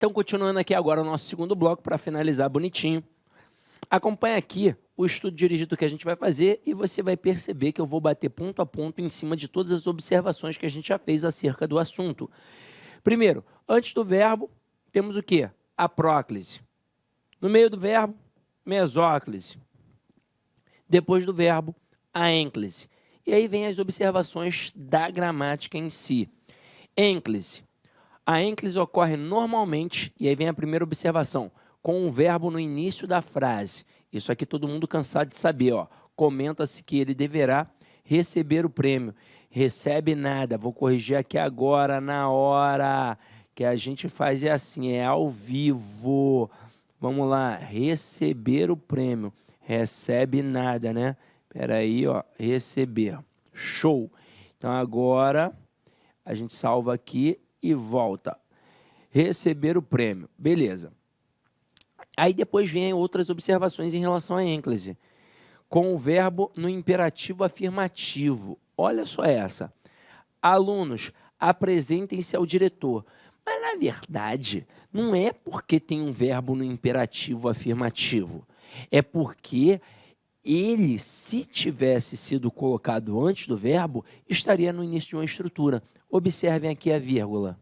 Então, continuando aqui agora o nosso segundo bloco para finalizar bonitinho. Acompanha aqui o estudo dirigido que a gente vai fazer e você vai perceber que eu vou bater ponto a ponto em cima de todas as observações que a gente já fez acerca do assunto. Primeiro, antes do verbo, temos o quê? A próclise. No meio do verbo, mesóclise. Depois do verbo, a ênclise. E aí vem as observações da gramática em si. Ênclise. A ênclise ocorre normalmente, e aí vem a primeira observação, com o verbo no início da frase. Isso aqui todo mundo cansado de saber, ó. Comenta-se que ele deverá receber o prêmio. Recebe nada. Vou corrigir aqui agora, na hora que a gente faz é assim, é ao vivo. Vamos lá, receber o prêmio. Recebe nada, né? Espera aí, ó, receber. Show. Então agora a gente salva aqui e volta. Receber o prêmio. Beleza. Aí depois vem outras observações em relação à ênclise, com o verbo no imperativo afirmativo. Olha só essa. Alunos, apresentem-se ao diretor. Mas, na verdade, não é porque tem um verbo no imperativo afirmativo. É porque ele, se tivesse sido colocado antes do verbo, estaria no início de uma estrutura. Observem aqui a vírgula.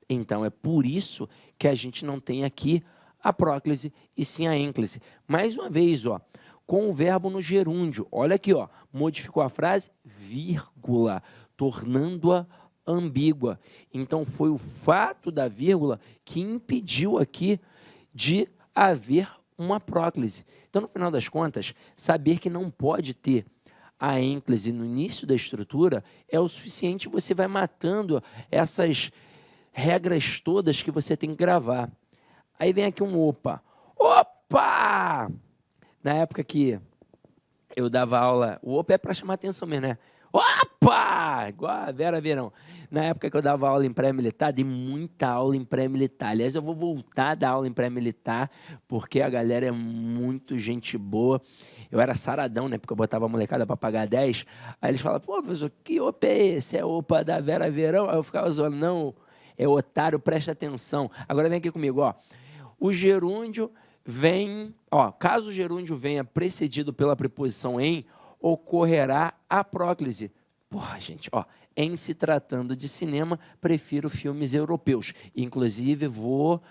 Então, é por isso que a gente não tem aqui a próclise e sim a ênclise. Mais uma vez, ó, com o verbo no gerúndio. Olha aqui, ó, modificou a frase, vírgula, tornando-a ambígua. Então, foi o fato da vírgula que impediu aqui de haver uma próclise. Então, no final das contas, saber que não pode ter a ênclise no início da estrutura é o suficiente, você vai matando essas regras todas que você tem que gravar. Aí vem aqui um opa. Opa! Na época que eu dava aula, o opa é para chamar atenção mesmo, né? Opa! Igual a Vera Verão. Na época que eu dava aula em pré-militar, dei muita aula em pré-militar. Aliás, eu vou voltar a dar aula em pré-militar, porque a galera é muito gente boa. Eu era saradão, né? Porque eu botava a molecada para pagar 10. Aí eles falavam, pô, professor, que opa é esse? É opa da Vera Verão? Aí eu ficava zoando, não, é otário, presta atenção. Agora vem aqui comigo, ó. O gerúndio vem, ó, caso o gerúndio venha precedido pela preposição em, ocorrerá a próclise. Porra, gente, ó, em se tratando de cinema, prefiro filmes europeus. Inclusive, vou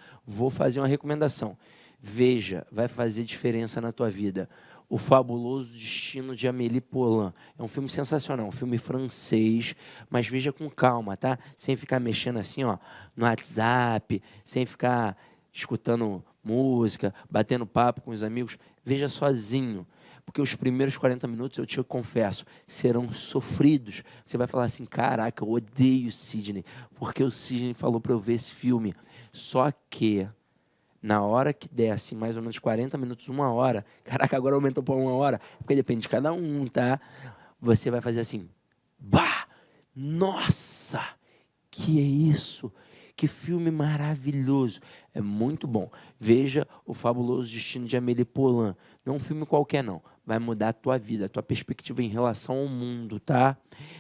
fazer uma recomendação. Veja, vai fazer diferença na tua vida. O Fabuloso Destino de Amélie Poulain. É um filme sensacional, um filme francês, mas veja com calma, tá? Sem ficar mexendo assim, ó, no WhatsApp, sem ficar escutando música, batendo papo com os amigos. Veja sozinho, porque os primeiros 40 minutos, eu te confesso, serão sofridos. Você vai falar assim, caraca, eu odeio o Sidney, porque o Sidney falou para eu ver esse filme. Só que, na hora que der, assim, mais ou menos 40 minutos, 1 hora, caraca, agora aumentou para 1 hora, porque depende de cada um, tá? Você vai fazer assim, bah, nossa, que é isso? Que filme maravilhoso. É muito bom. Veja O Fabuloso Destino de Amélie Poulain. Não é um filme qualquer, não. Vai mudar a tua vida, a tua perspectiva em relação ao mundo, tá?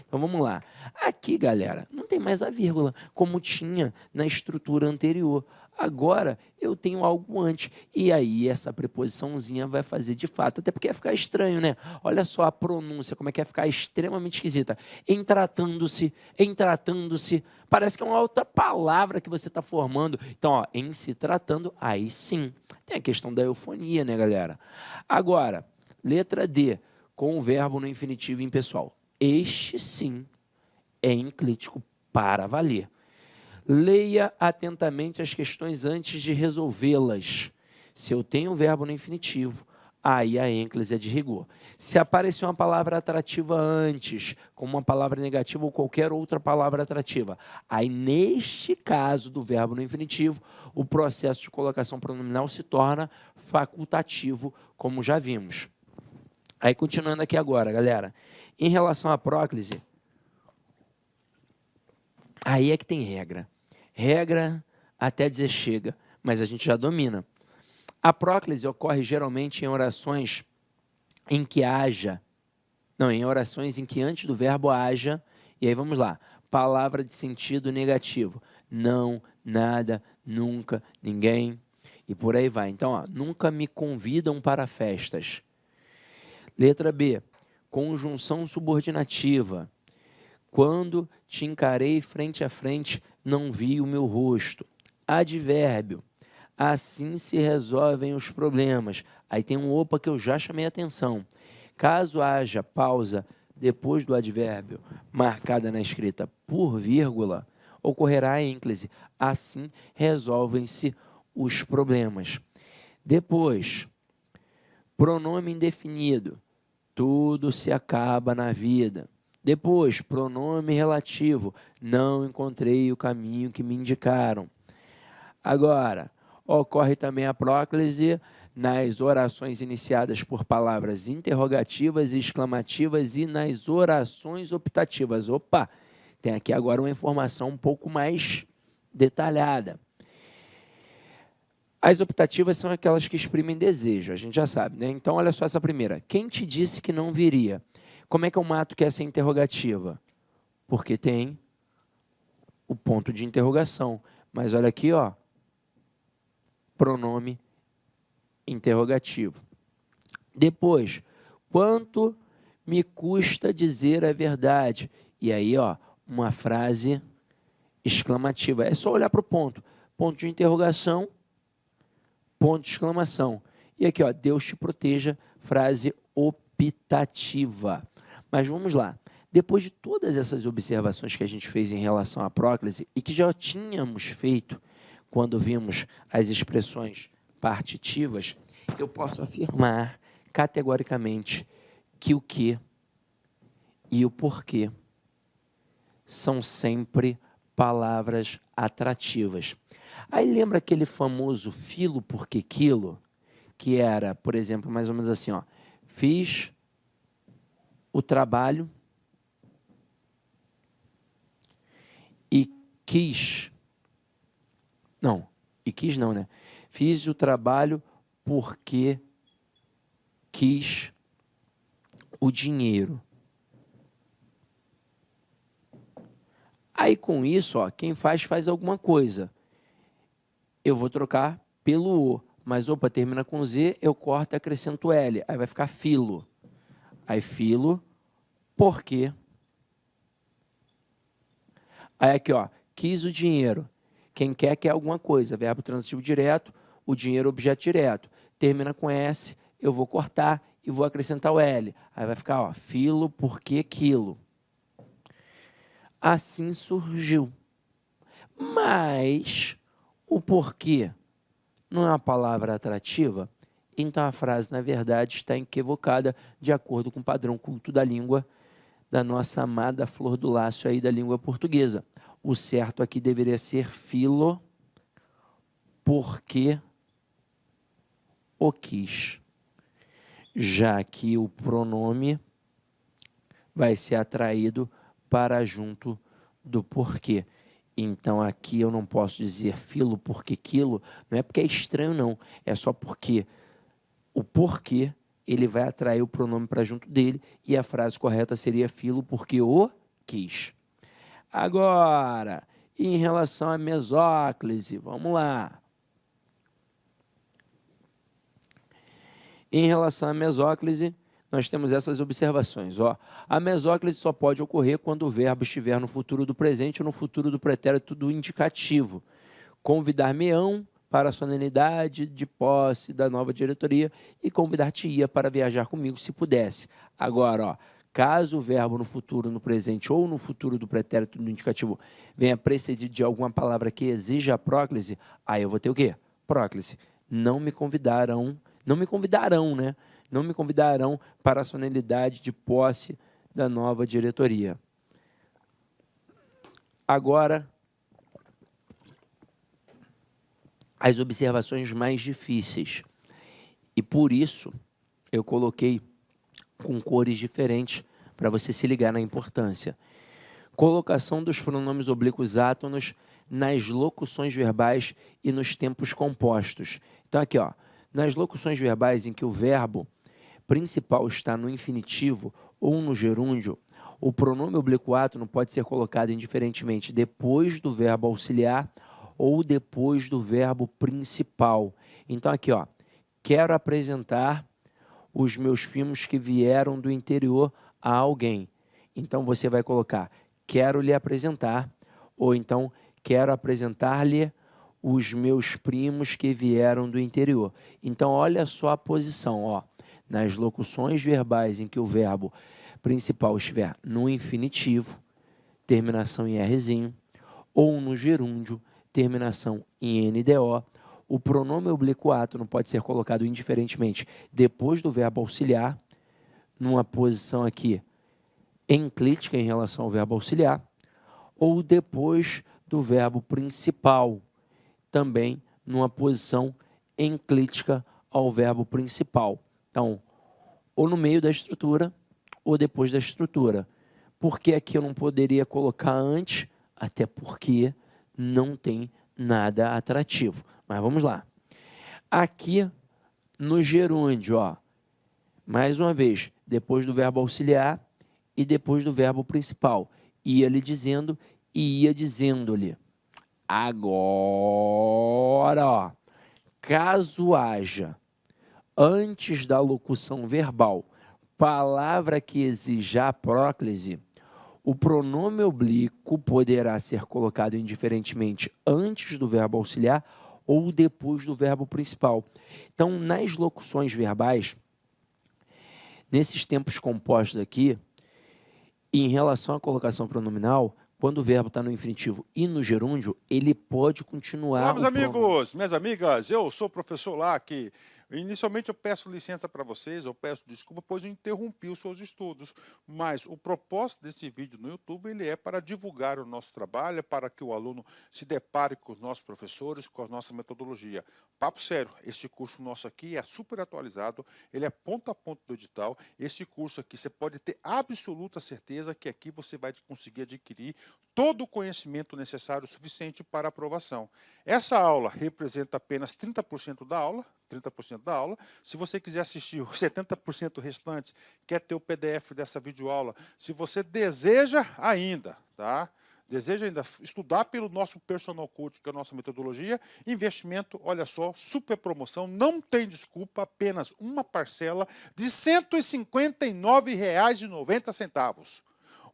Então, vamos lá. Aqui, galera, não tem mais a vírgula, como tinha na estrutura anterior. Agora, eu tenho algo antes. E aí, essa preposiçãozinha vai fazer de fato. Até porque vai ficar estranho, né? Olha só a pronúncia, como é que vai ficar extremamente esquisita. Em tratando-se. Parece que é uma outra palavra que você está formando. Então, ó, em se tratando, aí sim. Tem a questão da eufonia, né, galera? Agora, letra D, com o verbo no infinitivo impessoal. Este, sim, é enclítico para valer. Leia atentamente as questões antes de resolvê-las. Se eu tenho um verbo no infinitivo, aí a ênclise é de rigor. Se aparecer uma palavra atrativa antes, como uma palavra negativa ou qualquer outra palavra atrativa, aí neste caso do verbo no infinitivo, o processo de colocação pronominal se torna facultativo, como já vimos. Aí continuando aqui agora, galera, em relação à próclise, aí é que tem regra. Regra até dizer chega, mas a gente já domina. A próclise ocorre geralmente em orações em que em orações em que antes do verbo haja, e aí vamos lá, palavra de sentido negativo. Não, nada, nunca, ninguém, e por aí vai. Então, ó, nunca me convidam para festas. Letra B, conjunção subordinativa. Quando te encarei frente a frente, não vi o meu rosto. Advérbio, assim se resolvem os problemas. Aí tem um opa que eu já chamei a atenção. Caso haja pausa depois do advérbio marcada na escrita por vírgula, ocorrerá a ênclise. Assim resolvem-se os problemas. Depois, pronome indefinido. Tudo se acaba na vida. Depois, pronome relativo. Não encontrei o caminho que me indicaram. Agora, ocorre também a próclise nas orações iniciadas por palavras interrogativas e exclamativas e nas orações optativas. Opa, tem aqui agora uma informação um pouco mais detalhada. As optativas são aquelas que exprimem desejo, a gente já sabe, né? Então, olha só essa primeira. Quem te disse que não viria? Como é que eu mato que essa interrogativa? Porque tem o ponto de interrogação. Mas olha aqui, ó, pronome interrogativo. Depois, quanto me custa dizer a verdade? E aí, ó, uma frase exclamativa. É só olhar para o ponto. Ponto de interrogação, ponto de exclamação. E aqui, ó, Deus te proteja, frase optativa. Mas vamos lá. Depois de todas essas observações que a gente fez em relação à próclise e que já tínhamos feito quando vimos as expressões partitivas, eu posso afirmar categoricamente que o que e o porquê são sempre palavras atrativas. Aí lembra aquele famoso filo porque quilo, que era, por exemplo, mais ou menos assim, ó, fiz o trabalho e quis, não, né? Fiz o trabalho porque quis o dinheiro. Aí com isso, ó, quem faz alguma coisa. Eu vou trocar pelo O, mas opa, termina com Z, eu corto e acrescento L. Aí vai ficar filo. Aí filo, porque. Aí aqui, ó, quis o dinheiro. Quem quer alguma coisa. Verbo transitivo direto, o dinheiro objeto direto. Termina com S, eu vou cortar e vou acrescentar o L. Aí vai ficar, ó, filo, porque quilo. Assim surgiu. Mas o porquê não é uma palavra atrativa? Então a frase, na verdade, está equivocada de acordo com o padrão culto da língua da nossa amada Flor do Lácio aí da língua portuguesa. O certo aqui deveria ser filo, porque o quis. Já que o pronome vai ser atraído para junto do porquê. Então, aqui eu não posso dizer filo porque quilo, não é porque é estranho, não. É só porque o porquê, ele vai atrair o pronome para junto dele e a frase correta seria filo porque o quis. Agora, em relação à mesóclise, vamos lá. Em relação à mesóclise, nós temos essas observações. Ó. A mesóclise só pode ocorrer quando o verbo estiver no futuro do presente ou no futuro do pretérito do indicativo. Convidar-me-ão para a solenidade de posse da nova diretoria e convidar-te-ia para viajar comigo se pudesse. Agora, ó, caso o verbo no futuro, no presente ou no futuro do pretérito do indicativo venha precedido de alguma palavra que exija a próclise, aí eu vou ter o quê? Próclise. Não me convidarão, né? Não me convidarão para a solenidade de posse da nova diretoria. Agora, as observações mais difíceis. E por isso, eu coloquei com cores diferentes para você se ligar na importância. Colocação dos pronomes oblíquos átonos nas locuções verbais e nos tempos compostos. Então, aqui, ó, nas locuções verbais em que o verbo principal está no infinitivo ou no gerúndio, o pronome oblíquo átono pode ser colocado indiferentemente depois do verbo auxiliar ou depois do verbo principal. Então, aqui, ó, quero apresentar os meus primos que vieram do interior a alguém. Então, você vai colocar quero lhe apresentar, ou então quero apresentar-lhe os meus primos que vieram do interior. Então, olha só a posição, ó. Nas locuções verbais em que o verbo principal estiver no infinitivo, terminação em Rzinho, ou no gerúndio, terminação em NDO, o pronome oblíquo átono pode ser colocado indiferentemente depois do verbo auxiliar, numa posição aqui enclítica em relação ao verbo auxiliar, ou depois do verbo principal, também numa posição enclítica ao verbo principal. Então, ou no meio da estrutura, ou depois da estrutura. Por que aqui eu não poderia colocar antes? Até porque não tem nada atrativo. Mas vamos lá. Aqui no gerúndio, ó, mais uma vez, depois do verbo auxiliar e depois do verbo principal. Ia-lhe dizendo e ia dizendo-lhe. Agora, ó, caso haja, antes da locução verbal, palavra que exija a próclise, o pronome oblíquo poderá ser colocado indiferentemente antes do verbo auxiliar ou depois do verbo principal. Então, nas locuções verbais, nesses tempos compostos aqui, em relação à colocação pronominal, quando o verbo está no infinitivo e no gerúndio, ele pode continuar... Olá, meus amigos, minhas amigas, eu sou o professor Lac. Inicialmente eu peço licença para vocês, eu peço desculpa, pois eu interrompi os seus estudos, mas o propósito desse vídeo no YouTube ele é para divulgar o nosso trabalho, para que o aluno se depare com os nossos professores, com a nossa metodologia. Papo sério, esse curso nosso aqui é super atualizado, ele é ponto a ponto do edital. Esse curso aqui você pode ter absoluta certeza que aqui você vai conseguir adquirir todo o conhecimento necessário suficiente para aprovação. Essa aula representa apenas 30% da aula, 30% da aula. Se você quiser assistir os 70% restante, quer ter o PDF dessa videoaula, se você deseja ainda, tá? Deseja ainda estudar pelo nosso Personal Coach, que é a nossa metodologia, investimento, olha só, super promoção, não tem desculpa, apenas uma parcela de R$ 159,90.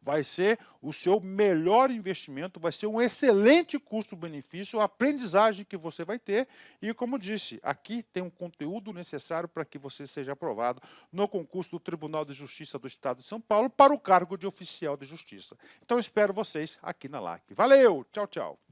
Vai ser o seu melhor investimento, vai ser um excelente custo-benefício, a aprendizagem que você vai ter. E como disse, aqui tem um conteúdo necessário para que você seja aprovado no concurso do Tribunal de Justiça do Estado de São Paulo para o cargo de oficial de justiça. Então eu espero vocês aqui na LAC. Valeu, tchau, tchau.